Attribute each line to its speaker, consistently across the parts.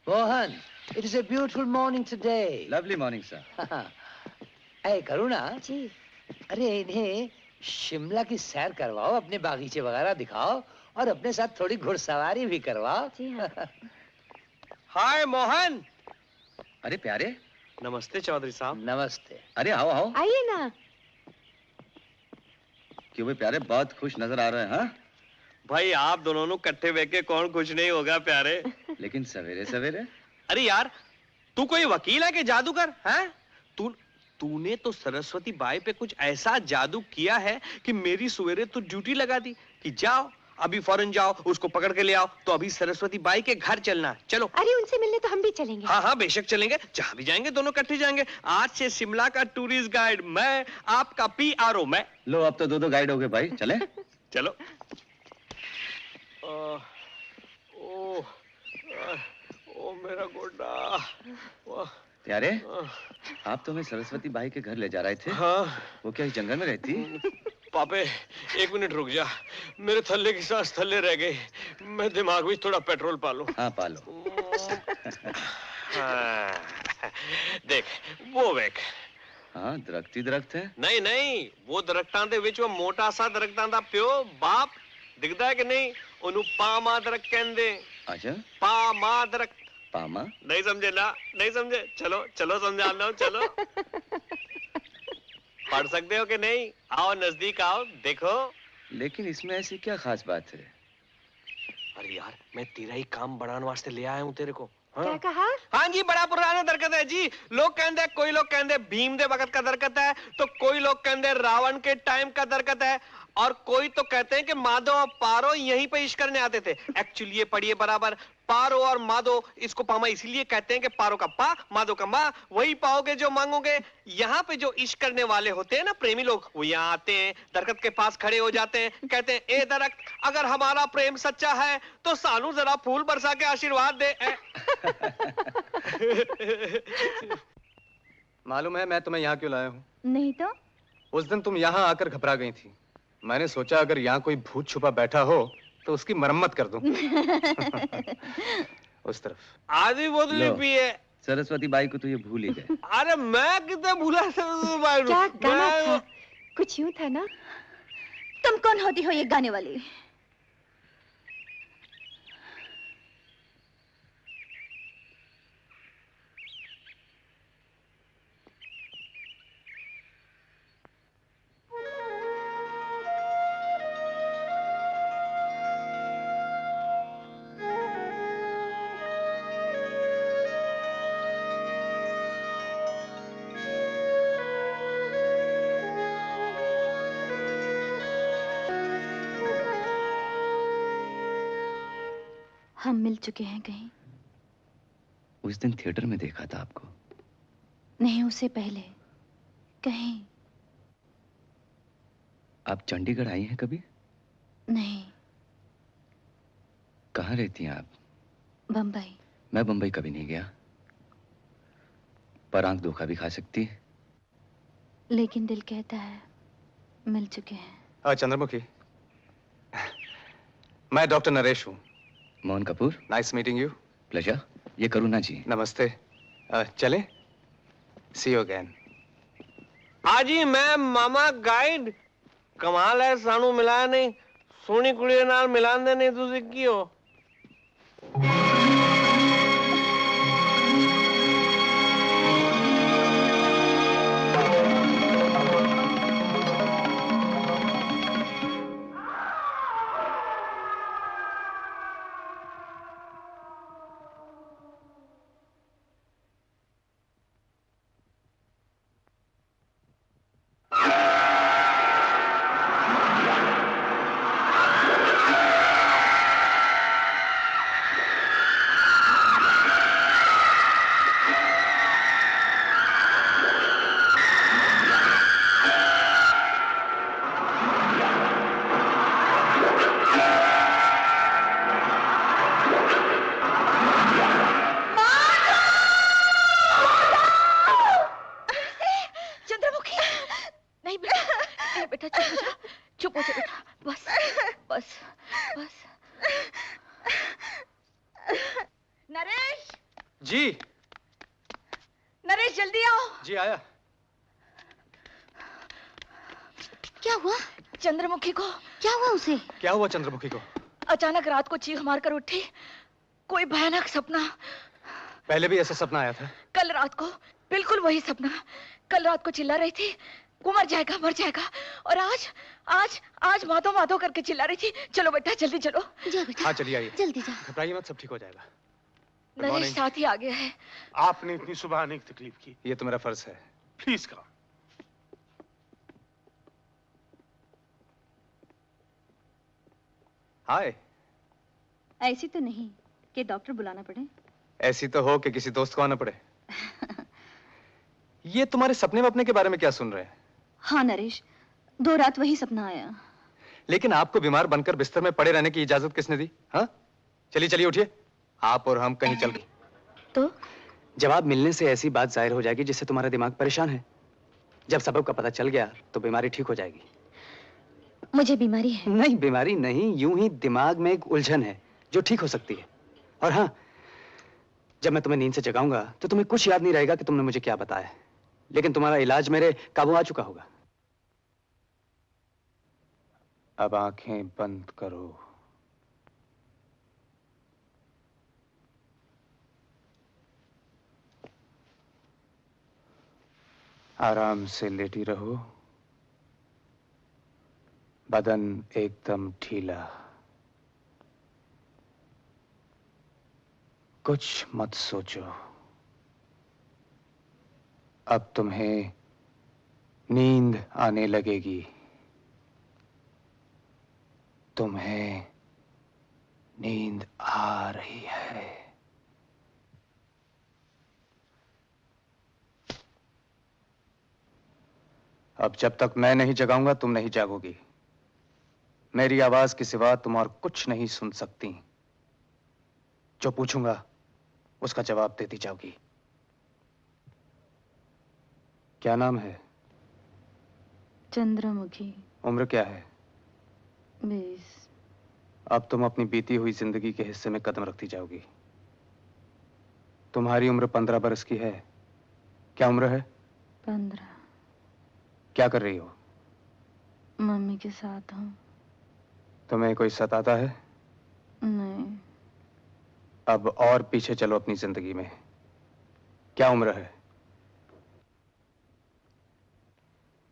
Speaker 1: Mohan, it is a beautiful morning today.
Speaker 2: Lovely morning, sir.
Speaker 1: Hey, करुणा
Speaker 3: जी।
Speaker 1: अरे इन्हें शिमला की सैर करवाओ, अपने बागीचे वगैरह दिखाओ और अपने साथ थोड़ी घुड़सवारी भी करवाओ।
Speaker 3: जी हाँ।
Speaker 4: हाय मोहन।
Speaker 2: अरे प्यारे।
Speaker 4: नमस्ते चौधरी साहब।
Speaker 1: नमस्ते।
Speaker 2: अरे आओ आओ।
Speaker 3: आइए ना।
Speaker 2: क्यों भाई प्यारे, बहुत खुश नजर आ रहे हैं? हाँ
Speaker 4: भाई आप दोनों ने इकट्ठे बैठ के कौन खुश नहीं होगा प्यारे।
Speaker 2: लेकिन सवेरे सवेरे।
Speaker 4: अरे यार तू कोई वकील है कि जादूगर है? तूने तो सरस्वती बाई पे कुछ ऐसा जादू किया है कि मेरी सवेरे तो ड्यूटी लगा दी कि जाओ अभी फौरन जाओ उसको पकड़ के ले आओ। तो अभी सरस्वती बाई के घर चलना। चलो।
Speaker 3: अरे उनसे मिलने तो हम भी चलेंगे।
Speaker 4: हाँ हाँ बेशक चलेंगे, जहां भी जाएंगे दोनों इकट्ठे जाएंगे। आज से शिमला का टूरिस्ट गाइड मैं, आपका PRO मैं।
Speaker 2: लो अब तो दो गाइड हो गए भाई, चले?
Speaker 4: चलो। ओ मेरा गोड्डा।
Speaker 2: प्यारे, आप तो हमें सरस्वती बाई के घर ले जा रहे थे।
Speaker 4: हाँ।
Speaker 2: वो क्या इस जंगल में रहती?
Speaker 4: पापे एक मिनट रुक जा, मेरे थल्ले की सांस थल्ले रह गई। मैं दिमाग में थोड़ा पेट्रोल पालूं।
Speaker 2: हाँ पालो।
Speaker 4: हाँ, देख वो वेख।
Speaker 2: हाँ दरख्त ही दरख्त है।
Speaker 4: नहीं नहीं, वो दरख्तां दे विच वो मोटा सा दरख्तां दा प्यो बाप दिखदा है कि नहीं? ओनू पामा दरख्त कहंदे।
Speaker 2: अच्छा।
Speaker 4: पामा दरख्त।
Speaker 2: पामा?
Speaker 4: नहीं समझे ना? नहीं समझे? चलो चलो समझा लो, चलो। पढ़ सकते हो कि नहीं? आओ नजदीक आओ, देखो।
Speaker 2: लेकिन इसमें ऐसी क्या खास बात है?
Speaker 4: अरे यार मैं तेरा ही काम बढ़ाने वास्ते ले आया हूँ तेरे को। हाँ?
Speaker 3: क्या कहा?
Speaker 4: हाँ जी, बड़ा पुराना दरकत है जी। लोग कहते, कोई लोग कहते भीम दे वक्त का दरकत है, तो कोई लोग कहते रावण के टाइम का दरकत है, और कोई तो कहते हैं कि माधो और पारो यहीं पे इश्क करने आते थे। एक्चुअली ये पढ़िए बराबर, पारो और माधो, इसको पामा इसीलिए कहते हैं कि पारो का पा, माधो का मा, वही पाओगे जो मांगोगे। यहाँ पे जो इश्क करने वाले होते हैं ना प्रेमी लोग, वो यहाँ आते हैं, दरख्त के पास खड़े हो जाते हैं, कहते हैं ए दरख्त, अगर हमारा प्रेम सच्चा है तो सानू जरा फूल बरसा के आशीर्वाद दे।
Speaker 5: मालूम है मैं तुम्हें यहाँ क्यों लाया हूँ?
Speaker 3: नहीं तो?
Speaker 5: उस दिन तुम यहाँ आकर घबरा गई थी। मैंने सोचा अगर यहाँ कोई भूत छुपा बैठा हो तो उसकी मरम्मत कर दूं। उस तरफ।
Speaker 4: आधी बोतल पिए।
Speaker 2: सरस्वती बाई को तो ये भूल ही गए।
Speaker 4: अरे मैं कितने भूला सरस्वती बाई को?
Speaker 3: क्या गाना था? कुछ यूं था ना, तुम कौन होती हो ये गाने वाली? हम मिल चुके हैं कहीं?
Speaker 2: उस दिन थिएटर में देखा था आपको।
Speaker 3: नहीं, उससे पहले कहीं।
Speaker 2: आप चंडीगढ़ आई हैं कभी?
Speaker 3: नहीं।
Speaker 2: कहाँ रहती हैं आप?
Speaker 3: बम्बई।
Speaker 2: मैं बम्बई कभी नहीं गया, पर आंख धोखा भी खा सकती है।
Speaker 3: लेकिन दिल कहता है मिल चुके हैं।
Speaker 5: चंद्रमुखी, मैं डॉक्टर नरेश हूँ।
Speaker 2: Mohan Kapoor.
Speaker 5: Nice meeting you.
Speaker 2: Pleasure. ये करुणा जी।
Speaker 5: नमस्ते। चले? सी यू अगेन।
Speaker 4: आजी मैं मामा गाइड। कमाल है, सानू मिला नहीं, सोनी कुड़ी नाल मिलान दे नहीं तुसी की हो?
Speaker 5: जी
Speaker 3: नरेश जल्दी आओ।
Speaker 5: जी आया।
Speaker 3: क्या हुआ चंद्रमुखी को? क्या हुआ उसे?
Speaker 5: क्या हुआ चंद्रमुखी को?
Speaker 3: अचानक रात को चीख मार कर उठी। कोई भयानक सपना।
Speaker 5: पहले भी ऐसा सपना आया था?
Speaker 3: कल रात को बिल्कुल वही सपना। कल रात को चिल्ला रही थी वो मर जाएगा मर जाएगा, और आज आज आज माधो माधो करके चिल्ला रही थी। चलो बेटा जल्दी चलो। जा बेटा।
Speaker 5: हाँ चलिए आइए।
Speaker 3: जल्दी जा।
Speaker 5: घबराइए मत, सब ठीक हो जाएगा।
Speaker 3: नरेश साथ ही आ गया है।
Speaker 6: आपने इतनी सुबह आने की तकलीफ की।
Speaker 5: ये तो मेरा फर्ज है।
Speaker 6: Please come.
Speaker 5: हाय।
Speaker 7: ऐसी तो नहीं कि डॉक्टर बुलाना पड़े।
Speaker 5: ऐसी तो हो कि किसी दोस्त को आना पड़े। ये तुम्हारे सपने वपने के बारे में क्या सुन रहे हैं?
Speaker 7: हाँ नरेश, 2 रात वही सपना आया।
Speaker 5: लेकिन आपको बीमार बनकर बिस्तर में पड़े रहने की इजाजत किसने दी? हाँ चलिए चलिए उठिए, आप और हम कहीं चल गए।
Speaker 7: तो
Speaker 8: जवाब मिलने से ऐसी बात जाहिर हो जाएगी जिससे तुम्हारा दिमाग परेशान है। जब सबब का पता चल गया तो बीमारी ठीक हो जाएगी।
Speaker 7: मुझे बीमारी है?
Speaker 8: नहीं बीमारी नहीं, यूं ही दिमाग में एक उलझन है जो ठीक हो सकती है। और हाँ, जब मैं तुम्हें नींद से जगाऊंगा तो तुम्हें कुछ याद नहीं रहेगा कि तुमने मुझे क्या बताया, लेकिन तुम्हारा इलाज मेरे काबू आ चुका होगा।
Speaker 5: अब आंखें बंद करो। आराम से लेटी रहो, बदन एकदम ढीला, कुछ मत सोचो। अब तुम्हें नींद आने लगेगी। तुम्हें नींद आ रही है। अब जब तक मैं नहीं जगाऊंगा तुम नहीं जागोगी। मेरी आवाज के सिवा तुम और कुछ नहीं सुन सकती। जो पूछूंगा उसका जवाब देती जाओगी। क्या नाम है?
Speaker 7: चंद्रमुखी।
Speaker 5: उम्र क्या है?
Speaker 7: 20।
Speaker 5: अब तुम अपनी बीती हुई जिंदगी के हिस्से में कदम रखती जाओगी। तुम्हारी उम्र 15 बरस की है। क्या उम्र है?
Speaker 7: 15।
Speaker 5: क्या कर रही हो?
Speaker 7: मम्मी के साथ हूँ।
Speaker 5: तुम्हें कोई सताता है?
Speaker 7: नहीं।
Speaker 5: अब और पीछे चलो अपनी जिंदगी में। क्या उम्र है?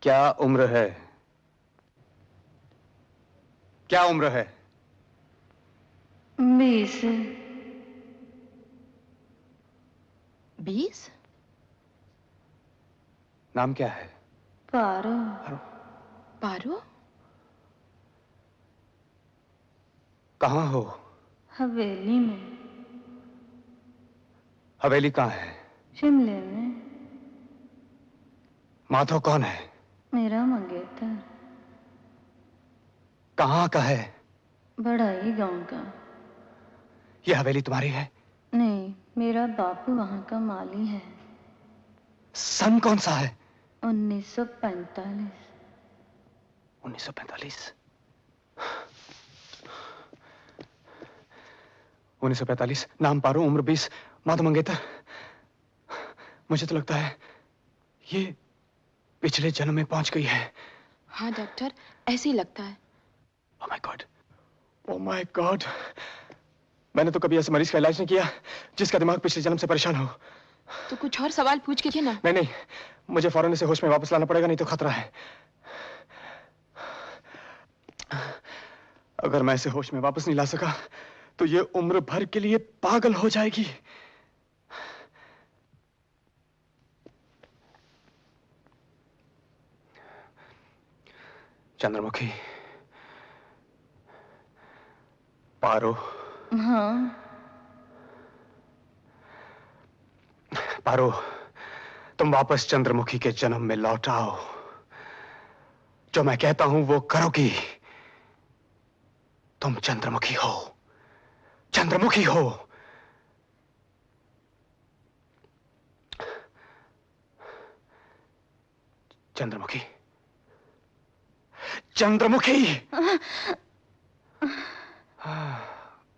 Speaker 5: क्या उम्र है? क्या उम्र है?
Speaker 7: 20।
Speaker 3: 20?
Speaker 5: नाम क्या है?
Speaker 7: पारो।
Speaker 3: पारो?
Speaker 5: कहाँ हो?
Speaker 7: हवेली में।
Speaker 5: हवेली कहाँ है?
Speaker 7: शिमले में।
Speaker 5: माधव कौन है?
Speaker 7: मेरा मंगेतर।
Speaker 5: कहाँ का है?
Speaker 7: बड़ा ही गांव का।
Speaker 5: ये हवेली तुम्हारी है?
Speaker 7: नहीं, मेरा बापू वहां का माली है।
Speaker 5: सन कौन सा है?
Speaker 7: 1945।
Speaker 5: 1945? 1945, नाम पारो, उम्र 20, माधव मंगेतर। मुझे तो लगता है ये पिछले जन्म में पहुंच गई है।
Speaker 3: हाँ डॉक्टर, ऐसे ही लगता है।
Speaker 5: Oh my God, oh my God. मैंने तो कभी ऐसे मरीज का इलाज नहीं किया जिसका दिमाग पिछले जन्म से परेशान हो।
Speaker 3: तो कुछ और सवाल पूछ के ना।
Speaker 5: नहीं नहीं, मुझे फौरन इसे होश में वापस लाना पड़ेगा, नहीं तो खतरा है। अगर मैं इसे होश में वापस नहीं ला सका तो ये उम्र भर के लिए पागल हो जाएगी। चंद्रमुखी, पारो।
Speaker 7: हाँ।
Speaker 5: पारो, तुम वापस चंद्रमुखी के जन्म में लौट आओ। जो मैं कहता हूं वो करोगी। तुम चंद्रमुखी हो, चंद्रमुखी हो। चंद्रमुखी, चंद्रमुखी।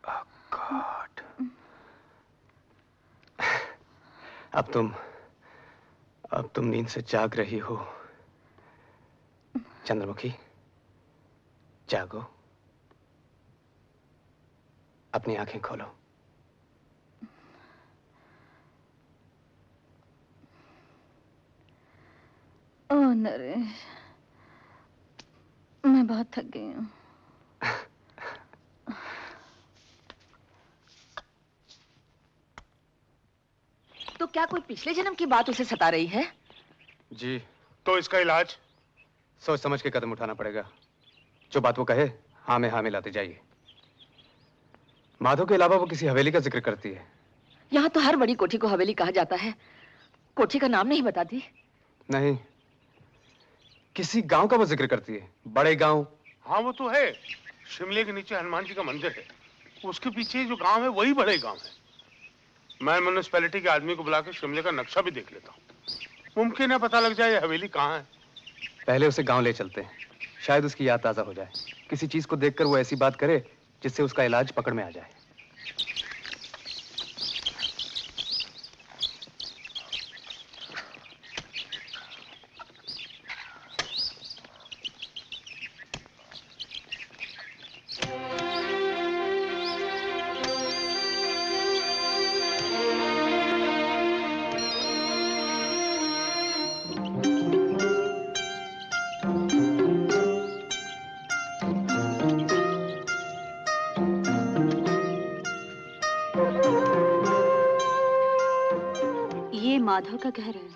Speaker 5: Oh God. अब तुम नींद से जाग रही हो। चंद्रमुखी, जागो, अपनी आंखें खोलो।
Speaker 3: ओह नरेश, मैं बहुत थक गई हूँ। तो क्या कोई पिछले जन्म की बात उसे सता रही है?
Speaker 5: जी।
Speaker 6: तो इसका इलाज?
Speaker 5: सोच समझ के कदम उठाना पड़ेगा। जो बात वो कहे हाँ में हाँ मिलाते जाइए। माधव के अलावा वो किसी हवेली का जिक्र करती है।
Speaker 3: यहाँ तो हर बड़ी कोठी को हवेली कहा जाता है। कोठी का नाम नहीं बताती?
Speaker 5: नहीं, किसी गांव का वो जिक्र करती है। बड़े गांव।
Speaker 6: हाँ वो तो है, शिमले के नीचे हनुमान जी का मंदिर है, उसके पीछे जो गांव है वही बड़े गांव है। मैं म्युनिसिपैलिटी के आदमी को बुला के शिमले का नक्शा भी देख लेता हूँ। मुमकिन है पता लग जाए ये हवेली कहाँ है।
Speaker 5: पहले उसे गांव ले चलते हैं, शायद उसकी याद ताजा हो जाए। किसी चीज को देखकर वो ऐसी बात करे जिससे उसका इलाज पकड़ में आ जाए।
Speaker 7: माधव का घर है।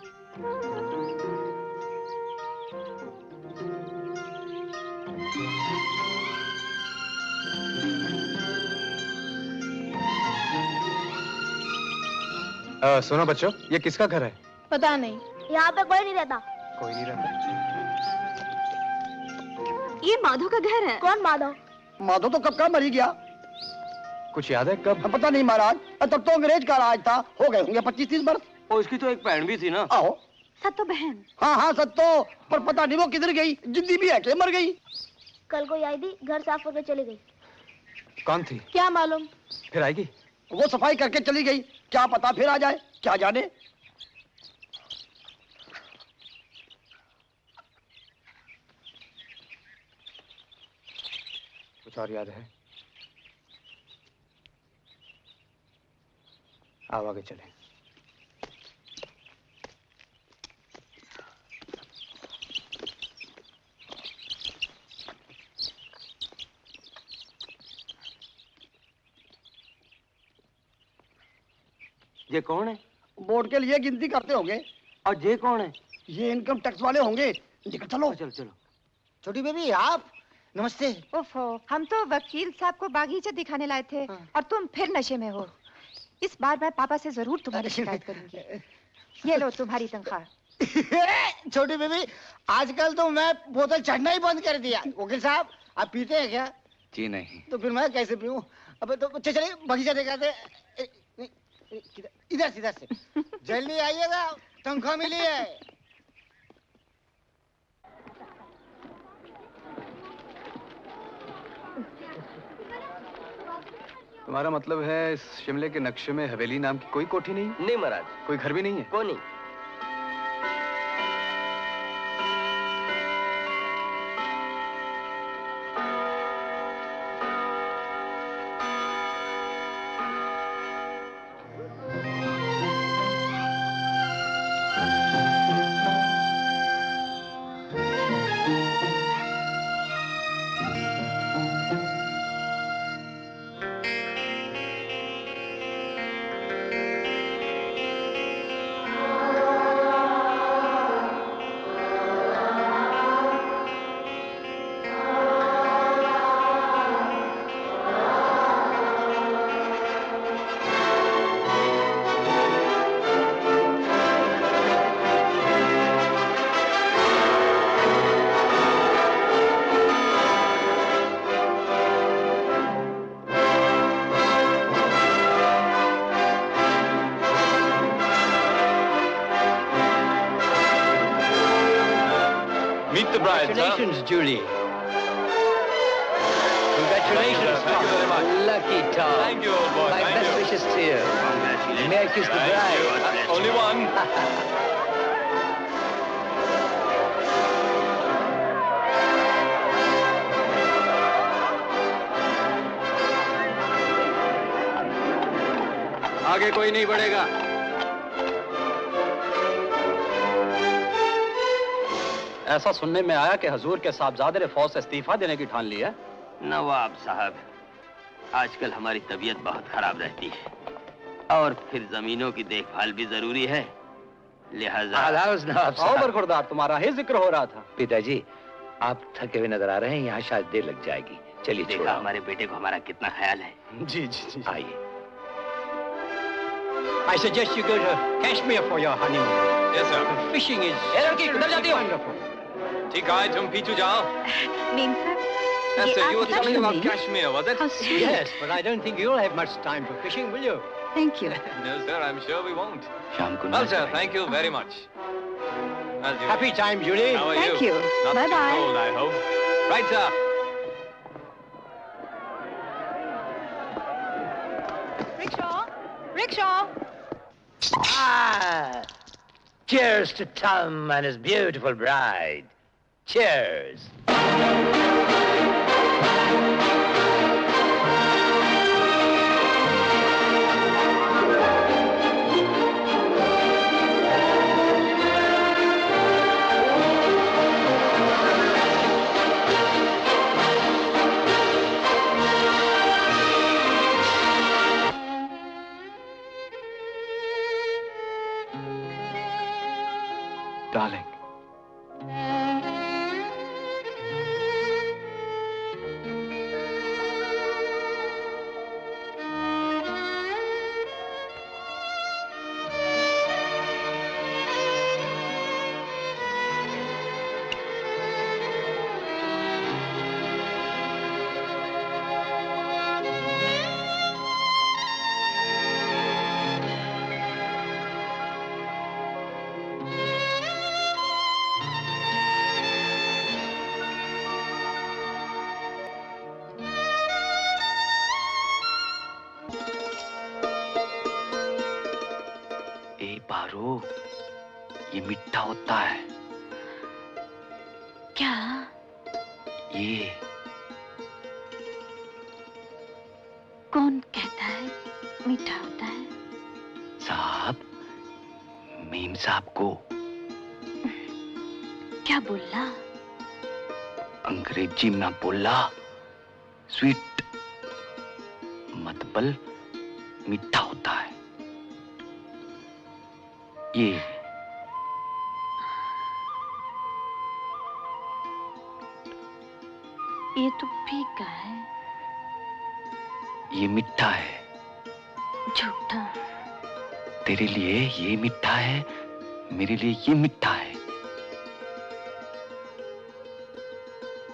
Speaker 5: सुनो बच्चों, ये किसका घर है?
Speaker 9: पता नहीं, यहाँ पे कोई नहीं रहता।
Speaker 5: कोई नहीं रहता?
Speaker 7: ये माधव का घर है।
Speaker 9: कौन माधव?
Speaker 10: माधव तो कब का मर ही गया।
Speaker 5: कुछ याद है कब?
Speaker 10: पता नहीं महाराज, तब तो अंग्रेज का राज था। हो गए होंगे 25-30 वर्ष।
Speaker 11: और इसकी तो एक बहन भी थी ना।
Speaker 10: आओ।
Speaker 7: सत्तो बहन।
Speaker 10: हाँ हाँ सत्तो, पर पता नहीं वो किधर गई। जिंदी भी है कि मर गई।
Speaker 9: कल को आई थी, घर साफ करके चली गई।
Speaker 5: कौन थी?
Speaker 9: क्या मालूम।
Speaker 5: फिर आएगी?
Speaker 10: वो सफाई करके चली गई, क्या पता फिर आ जाए, क्या जाने।
Speaker 5: कुछ और याद है? आओ आगे चले।
Speaker 11: ये कौन है?
Speaker 10: बोर्ड के लिए गिनती करते होंगे।
Speaker 11: और ये कौन है?
Speaker 10: ये इनकम टैक्स वाले होंगे। निकल चलो।
Speaker 11: चलो चलो।
Speaker 10: छोटी बेबी आप, नमस्ते।
Speaker 12: ओफो, हम तो वकील साहब को बागीचा दिखाने लाए थे।
Speaker 10: हाँ।
Speaker 12: और तुम फिर नशे में हो। इस बार मैं पापा से जरूर तुम्हारी शिकायत करूंगी। ये लो तुम्हारी तनख्वाह।
Speaker 10: छोटी बेबी, आजकल तो मैं बोतल चढ़ना ही बंद कर दिया। वकील साहब आप पीते हैं क्या?
Speaker 2: जी नहीं।
Speaker 10: तो फिर मैं कैसे पीऊं? अब तो चलिए बगीचा दिखाते। इधर से जल्दी आइएगा, तनख्वाह मिली है।
Speaker 5: तुम्हारा मतलब है इस शिमले के नक्शे में हवेली नाम की कोई कोठी नहीं?
Speaker 11: नहीं महाराज,
Speaker 5: कोई घर भी नहीं है?
Speaker 11: कोई नहीं।
Speaker 1: Congratulations, Julie. Congratulations,
Speaker 11: Thank you very much.
Speaker 1: Lucky Tom.
Speaker 11: Thank you, old boy.
Speaker 1: My
Speaker 11: Thank
Speaker 1: best
Speaker 11: you.
Speaker 1: wishes to you.
Speaker 11: Congratulations.
Speaker 1: May I kiss the bride?
Speaker 13: Only one.
Speaker 11: आगे कोई नहीं बढ़ेगा। ऐसा सुनने में आया कि हजूर के साहबजादे ने फौज से इस्तीफा देने की ठान ली है।
Speaker 14: नवाब साहब, आजकल हमारी तबीयत बहुत खराब रहती है और फिर जमीनों की देखभाल भी जरूरी है, लिहाजा।
Speaker 1: नवाब साहब।
Speaker 11: बरखुरदार, तुम्हारा ही जिक्र हो रहा था।
Speaker 1: पिताजी, आप थके हुए नजर आ रहे हैं, यहाँ शायद देर लग जाएगी। चलिए,
Speaker 14: देखा हमारे बेटे को हमारा कितना ख्याल है।
Speaker 11: जी जी जी।
Speaker 1: आइए।
Speaker 11: I suggest you go to Kashmir for your honeymoon.
Speaker 13: Yes, sir.
Speaker 11: Fishing is
Speaker 13: किधर जाती हो?
Speaker 11: wonderful.
Speaker 13: ठीक है, तुम पीछू जाओ।
Speaker 12: नीम सर,
Speaker 13: Yes,
Speaker 12: ये
Speaker 13: sir. You
Speaker 12: आप
Speaker 13: were
Speaker 12: बता
Speaker 13: talking
Speaker 12: क्यों
Speaker 13: about
Speaker 12: नहीं?
Speaker 13: Kashmir, was it?
Speaker 12: How sweet.
Speaker 11: Yes, but I don't think you'll have much time for fishing, will you?
Speaker 12: Thank you.
Speaker 13: No, sir. I'm sure we won't.
Speaker 2: शाम को
Speaker 13: Well, sir, thank you very much. Well, Julie.
Speaker 11: Happy time, Julie.
Speaker 13: How are
Speaker 12: Thank
Speaker 13: you?
Speaker 12: you.
Speaker 13: Not
Speaker 12: Bye-bye.
Speaker 13: too cold, I hope. Right, sir.
Speaker 12: Rickshaw, rickshaw.
Speaker 1: Ah! Cheers to Tom and his beautiful bride. Cheers.
Speaker 5: Darling.
Speaker 2: पारो, ये मिठा होता है।
Speaker 3: क्या?
Speaker 2: ये
Speaker 3: कौन कहता है मीठा होता है?
Speaker 2: साहब, मीम साहब को।
Speaker 3: क्या बोला?
Speaker 2: अंग्रेजी में बोला स्वीट मतलब मीठा होता है। ये
Speaker 3: तो फीका है।
Speaker 2: ये मिठा है।
Speaker 3: झूठा।
Speaker 2: तेरे लिए ये मिठा है, मेरे लिए ये मिठा है।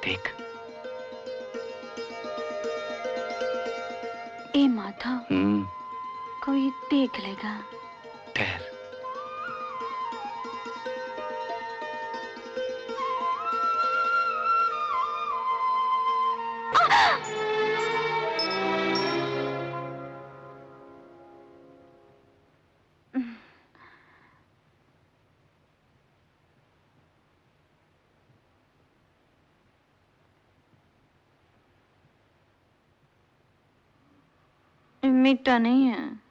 Speaker 2: देख।
Speaker 3: ए माधव, कोई देख लेगा।
Speaker 2: ठहर।
Speaker 3: मीठा नहीं है।